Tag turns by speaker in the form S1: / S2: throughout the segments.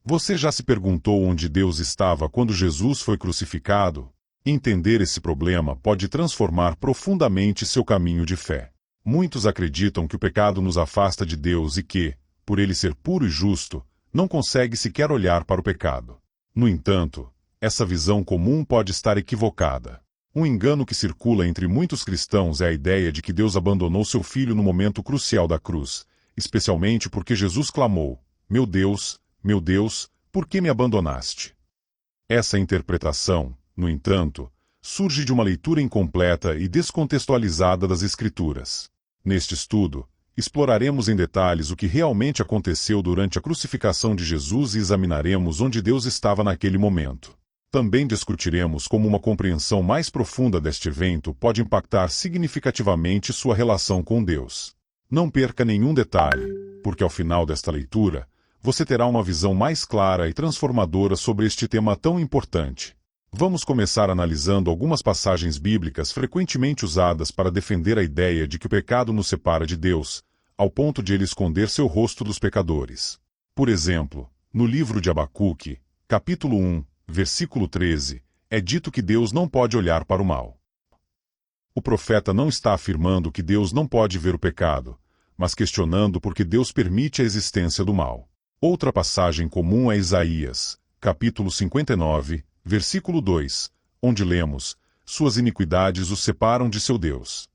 S1: Você já se perguntou onde Deus estava quando Jesus foi crucificado? Entender esse problema pode transformar profundamente seu caminho de fé. Muitos acreditam que o pecado nos afasta de Deus e que, por ele ser puro e justo, não consegue sequer olhar para o pecado. No entanto, essa visão comum pode estar equivocada. Um engano que circula entre muitos cristãos é a ideia de que Deus abandonou seu filho no momento crucial da cruz, especialmente porque Jesus clamou: meu Deus, por que me abandonaste? Essa interpretação, no entanto, surge de uma leitura incompleta e descontextualizada das Escrituras. Neste estudo, exploraremos em detalhes o que realmente aconteceu durante a crucificação de Jesus e examinaremos onde Deus estava naquele momento. Também discutiremos como uma compreensão mais profunda deste evento pode impactar significativamente sua relação com Deus. Não perca nenhum detalhe, porque ao final desta leitura, você terá uma visão mais clara e transformadora sobre este tema tão importante. Vamos começar analisando algumas passagens bíblicas frequentemente usadas para defender a ideia de que o pecado nos separa de Deus, ao ponto de ele esconder seu rosto dos pecadores. Por exemplo, no livro de Abacuque, capítulo 1, versículo 13, é dito que Deus não pode olhar para o mal. O profeta não está afirmando que Deus não pode ver o pecado, mas questionando por que Deus permite a existência do mal. Outra passagem comum é Isaías, capítulo 59, versículo 2, onde lemos: suas iniquidades os separam de seu Deus.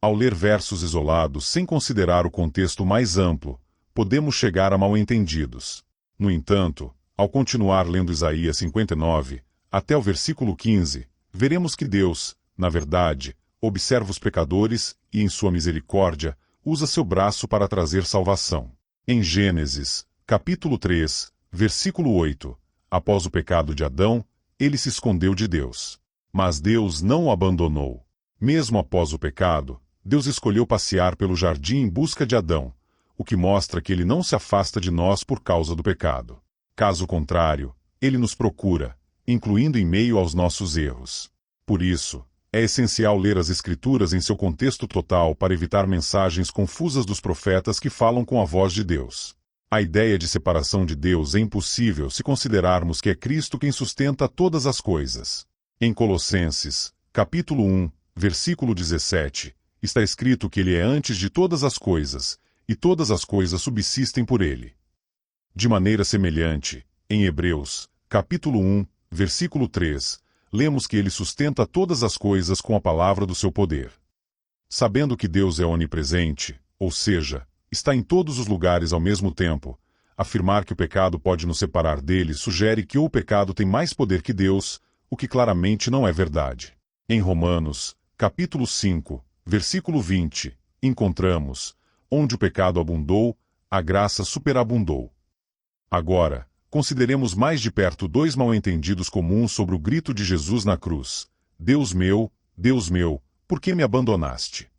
S1: Ao ler versos isolados sem considerar o contexto mais amplo, podemos chegar a mal-entendidos. No entanto, ao continuar lendo Isaías 59, até o versículo 15, veremos que Deus, na verdade, observa os pecadores e, em sua misericórdia, usa seu braço para trazer salvação. Em Gênesis, capítulo 3, versículo 8, após o pecado de Adão, ele se escondeu de Deus. Mas Deus não o abandonou. Mesmo após o pecado, Deus escolheu passear pelo jardim em busca de Adão, o que mostra que ele não se afasta de nós por causa do pecado. Caso contrário, ele nos procura, incluindo em meio aos nossos erros. Por isso, é essencial ler as Escrituras em seu contexto total para evitar mensagens confusas dos profetas que falam com a voz de Deus. A ideia de separação de Deus é impossível se considerarmos que é Cristo quem sustenta todas as coisas. Em Colossenses, capítulo 1, versículo 17, está escrito que ele é antes de todas as coisas, e todas as coisas subsistem por ele. De maneira semelhante, em Hebreus, capítulo 1, versículo 3, lemos que ele sustenta todas as coisas com a palavra do seu poder. Sabendo que Deus é onipresente, ou seja, está em todos os lugares ao mesmo tempo, afirmar que o pecado pode nos separar dele sugere que o pecado tem mais poder que Deus, o que claramente não é verdade. Em Romanos, capítulo 5, versículo 20, encontramos: onde o pecado abundou, a graça superabundou. Agora, consideremos mais de perto dois mal-entendidos comuns sobre o grito de Jesus na cruz: Deus meu, por que me abandonaste?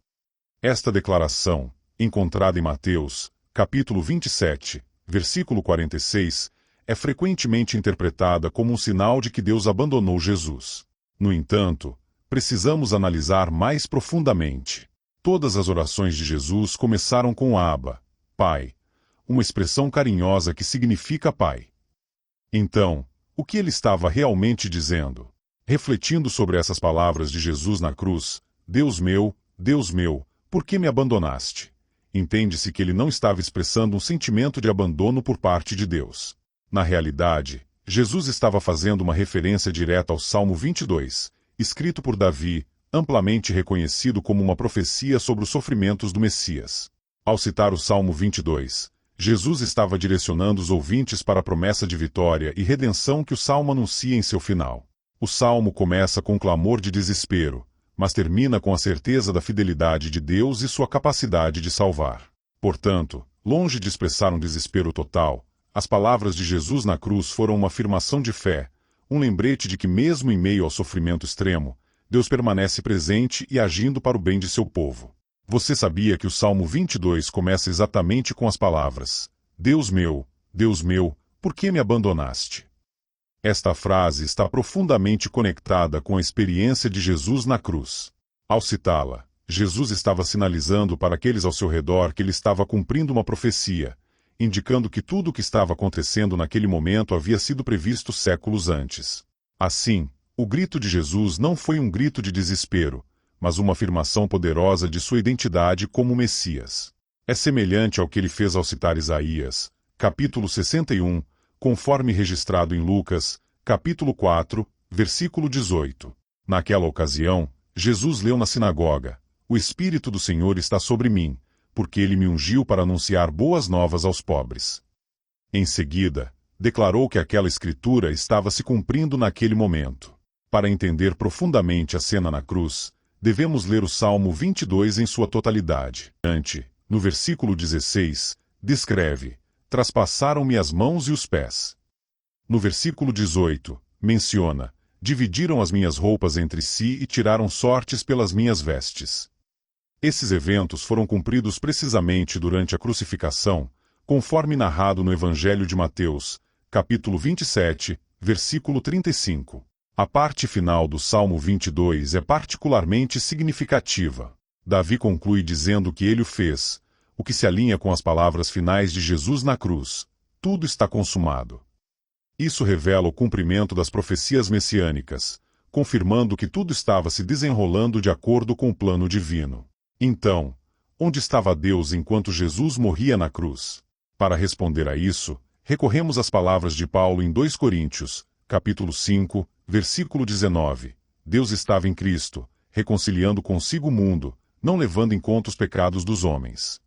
S1: Esta declaração, encontrada em Mateus, capítulo 27, versículo 46, é frequentemente interpretada como um sinal de que Deus abandonou Jesus. No entanto, precisamos analisar mais profundamente. Todas as orações de Jesus começaram com Abba, Pai, uma expressão carinhosa que significa Pai. Então, o que ele estava realmente dizendo? Refletindo sobre essas palavras de Jesus na cruz: Deus meu, por que me abandonaste? Entende-se que ele não estava expressando um sentimento de abandono por parte de Deus. Na realidade, Jesus estava fazendo uma referência direta ao Salmo 22, escrito por Davi, amplamente reconhecido como uma profecia sobre os sofrimentos do Messias. Ao citar o Salmo 22, Jesus estava direcionando os ouvintes para a promessa de vitória e redenção que o Salmo anuncia em seu final. O Salmo começa com um clamor de desespero, mas termina com a certeza da fidelidade de Deus e sua capacidade de salvar. Portanto, longe de expressar um desespero total, as palavras de Jesus na cruz foram uma afirmação de fé, um lembrete de que mesmo em meio ao sofrimento extremo, Deus permanece presente e agindo para o bem de seu povo. Você sabia que o Salmo 22 começa exatamente com as palavras: Deus meu, por que me abandonaste? Esta frase está profundamente conectada com a experiência de Jesus na cruz. Ao citá-la, Jesus estava sinalizando para aqueles ao seu redor que ele estava cumprindo uma profecia, indicando que tudo o que estava acontecendo naquele momento havia sido previsto séculos antes. Assim, o grito de Jesus não foi um grito de desespero, mas uma afirmação poderosa de sua identidade como Messias. É semelhante ao que ele fez ao citar Isaías, capítulo 61, conforme registrado em Lucas, capítulo 4, versículo 18. Naquela ocasião, Jesus leu na sinagoga: "O Espírito do Senhor está sobre mim, porque ele me ungiu para anunciar boas novas aos pobres." Em seguida, declarou que aquela escritura estava se cumprindo naquele momento. Para entender profundamente a cena na cruz, devemos ler o Salmo 22 em sua totalidade. No versículo 16, descreve: "Traspassaram-me as mãos e os pés." No versículo 18, menciona: "Dividiram as minhas roupas entre si e tiraram sortes pelas minhas vestes." Esses eventos foram cumpridos precisamente durante a crucificação, conforme narrado no Evangelho de Mateus, capítulo 27, versículo 35. A parte final do Salmo 22 é particularmente significativa. Davi conclui dizendo que ele o fez, o que se alinha com as palavras finais de Jesus na cruz: "Tudo está consumado." Isso revela o cumprimento das profecias messiânicas, confirmando que tudo estava se desenrolando de acordo com o plano divino. Então, onde estava Deus enquanto Jesus morria na cruz? Para responder a isso, recorremos às palavras de Paulo em 2 Coríntios, capítulo 5, versículo 19. "Deus estava em Cristo, reconciliando consigo o mundo, não levando em conta os pecados dos homens."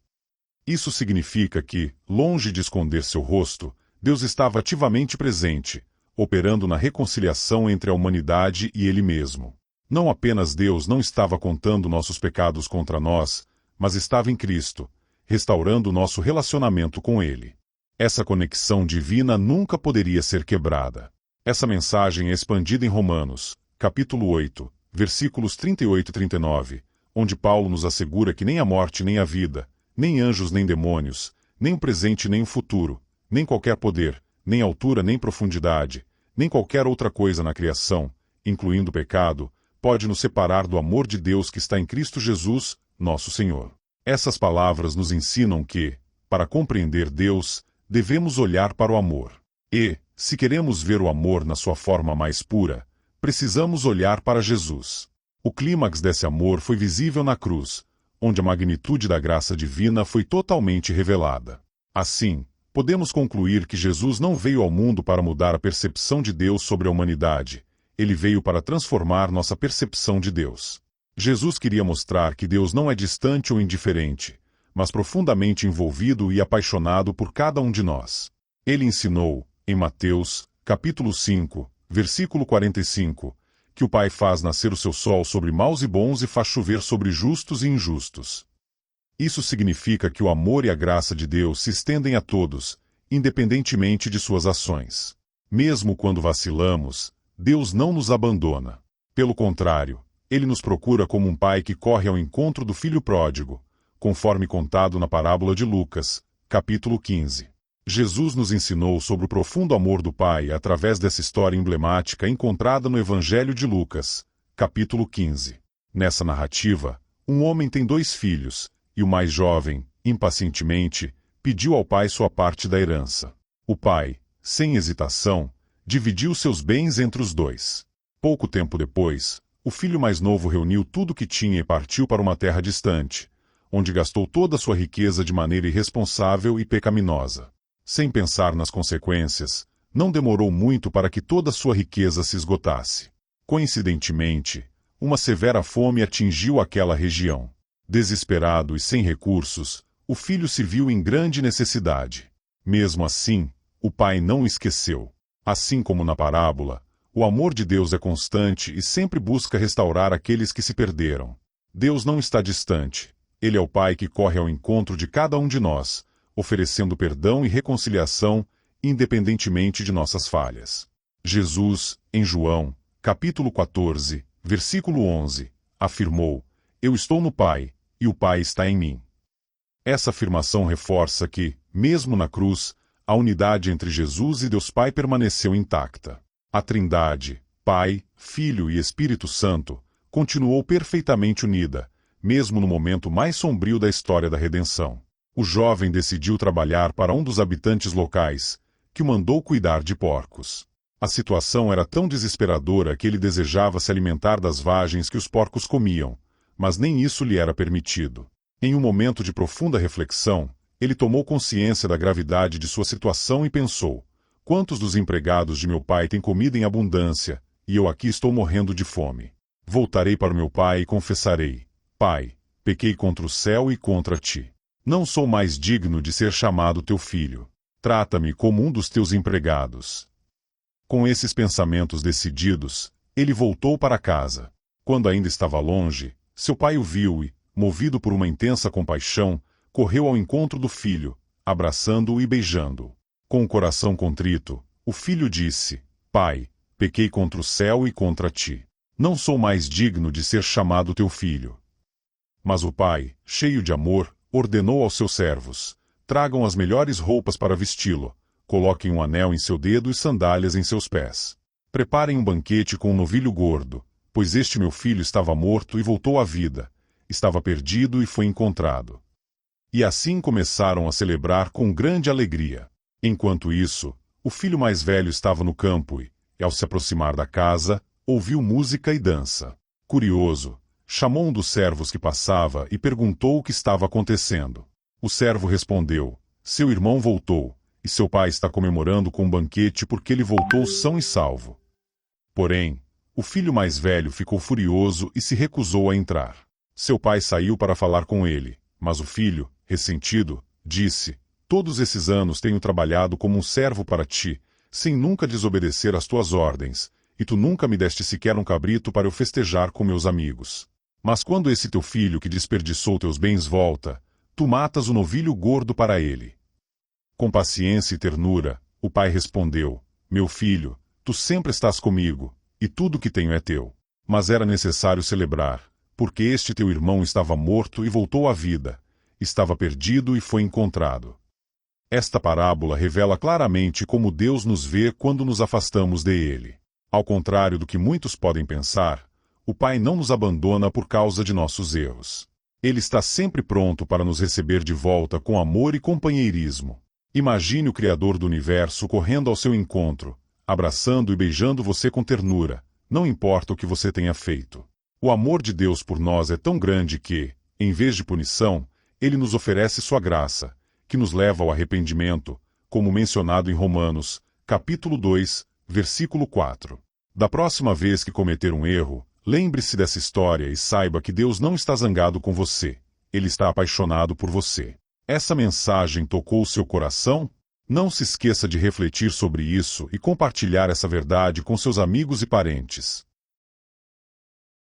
S1: Isso significa que, longe de esconder seu rosto, Deus estava ativamente presente, operando na reconciliação entre a humanidade e Ele mesmo. Não apenas Deus não estava contando nossos pecados contra nós, mas estava em Cristo, restaurando nosso relacionamento com Ele. Essa conexão divina nunca poderia ser quebrada. Essa mensagem é expandida em Romanos, capítulo 8, versículos 38 e 39, onde Paulo nos assegura que nem a morte nem a vida, nem anjos nem demônios, nem o presente nem o futuro, nem qualquer poder, nem altura nem profundidade, nem qualquer outra coisa na criação, incluindo o pecado, pode nos separar do amor de Deus que está em Cristo Jesus, nosso Senhor. Essas palavras nos ensinam que, para compreender Deus, devemos olhar para o amor. E, se queremos ver o amor na sua forma mais pura, precisamos olhar para Jesus. O clímax desse amor foi visível na cruz, onde a magnitude da graça divina foi totalmente revelada. Assim, podemos concluir que Jesus não veio ao mundo para mudar a percepção de Deus sobre a humanidade. Ele veio para transformar nossa percepção de Deus. Jesus queria mostrar que Deus não é distante ou indiferente, mas profundamente envolvido e apaixonado por cada um de nós. Ele ensinou, em Mateus, capítulo 5, versículo 45, que o Pai faz nascer o seu sol sobre maus e bons e faz chover sobre justos e injustos. Isso significa que o amor e a graça de Deus se estendem a todos, independentemente de suas ações. Mesmo quando vacilamos, Deus não nos abandona. Pelo contrário, Ele nos procura como um pai que corre ao encontro do filho pródigo, conforme contado na parábola de Lucas, capítulo 15. Jesus nos ensinou sobre o profundo amor do Pai através dessa história emblemática encontrada no Evangelho de Lucas, capítulo 15. Nessa narrativa, um homem tem 2 filhos, e o mais jovem, impacientemente, pediu ao pai sua parte da herança. O pai, sem hesitação, dividiu seus bens entre os 2. Pouco tempo depois, o filho mais novo reuniu tudo o que tinha e partiu para uma terra distante, onde gastou toda a sua riqueza de maneira irresponsável e pecaminosa. Sem pensar nas consequências, não demorou muito para que toda a sua riqueza se esgotasse. Coincidentemente, uma severa fome atingiu aquela região. Desesperado e sem recursos, o filho se viu em grande necessidade. Mesmo assim, o pai não o esqueceu. Assim como na parábola, o amor de Deus é constante e sempre busca restaurar aqueles que se perderam. Deus não está distante. Ele é o Pai que corre ao encontro de cada um de nós, oferecendo perdão e reconciliação, independentemente de nossas falhas. Jesus, em João, capítulo 14, versículo 11, afirmou: "Eu estou no Pai, e o Pai está em mim." Essa afirmação reforça que, mesmo na cruz, a unidade entre Jesus e Deus Pai permaneceu intacta. A Trindade, Pai, Filho e Espírito Santo, continuou perfeitamente unida, mesmo no momento mais sombrio da história da redenção. O jovem decidiu trabalhar para um dos habitantes locais, que o mandou cuidar de porcos. A situação era tão desesperadora que ele desejava se alimentar das vagens que os porcos comiam, mas nem isso lhe era permitido. Em um momento de profunda reflexão, ele tomou consciência da gravidade de sua situação e pensou: quantos dos empregados de meu pai têm comida em abundância, e eu aqui estou morrendo de fome? Voltarei para o meu pai e confessarei: Pai, pequei contra o céu e contra ti. Não sou mais digno de ser chamado teu filho. Trata-me como um dos teus empregados. Com esses pensamentos decididos, ele voltou para casa. Quando ainda estava longe, seu pai o viu e, movido por uma intensa compaixão, correu ao encontro do filho, abraçando-o e beijando-o. Com o coração contrito, o filho disse: Pai, pequei contra o céu e contra ti. Não sou mais digno de ser chamado teu filho. Mas o pai, cheio de amor, ordenou aos seus servos: tragam as melhores roupas para vesti-lo, coloquem um anel em seu dedo e sandálias em seus pés. Preparem um banquete com um novilho gordo, pois este meu filho estava morto e voltou à vida, estava perdido e foi encontrado. E assim começaram a celebrar com grande alegria. Enquanto isso, o filho mais velho estava no campo e, ao se aproximar da casa, ouviu música e dança. Curioso, chamou um dos servos que passava e perguntou o que estava acontecendo. O servo respondeu: seu irmão voltou, e seu pai está comemorando com um banquete porque ele voltou são e salvo. Porém, o filho mais velho ficou furioso e se recusou a entrar. Seu pai saiu para falar com ele, mas o filho, ressentido, disse: todos esses anos tenho trabalhado como um servo para ti, sem nunca desobedecer às tuas ordens, e tu nunca me deste sequer um cabrito para eu festejar com meus amigos. Mas quando esse teu filho que desperdiçou teus bens volta, tu matas o novilho gordo para ele. Com paciência e ternura, o pai respondeu: meu filho, tu sempre estás comigo, e tudo o que tenho é teu. Mas era necessário celebrar, porque este teu irmão estava morto e voltou à vida, estava perdido e foi encontrado. Esta parábola revela claramente como Deus nos vê quando nos afastamos dele. Ao contrário do que muitos podem pensar, o Pai não nos abandona por causa de nossos erros. Ele está sempre pronto para nos receber de volta com amor e companheirismo. Imagine o Criador do Universo correndo ao seu encontro, abraçando e beijando você com ternura, não importa o que você tenha feito. O amor de Deus por nós é tão grande que, em vez de punição, Ele nos oferece sua graça, que nos leva ao arrependimento, como mencionado em Romanos, capítulo 2, versículo 4. Da próxima vez que cometer um erro, lembre-se dessa história e saiba que Deus não está zangado com você. Ele está apaixonado por você. Essa mensagem tocou o seu coração? Não se esqueça de refletir sobre isso e compartilhar essa verdade com seus amigos e parentes.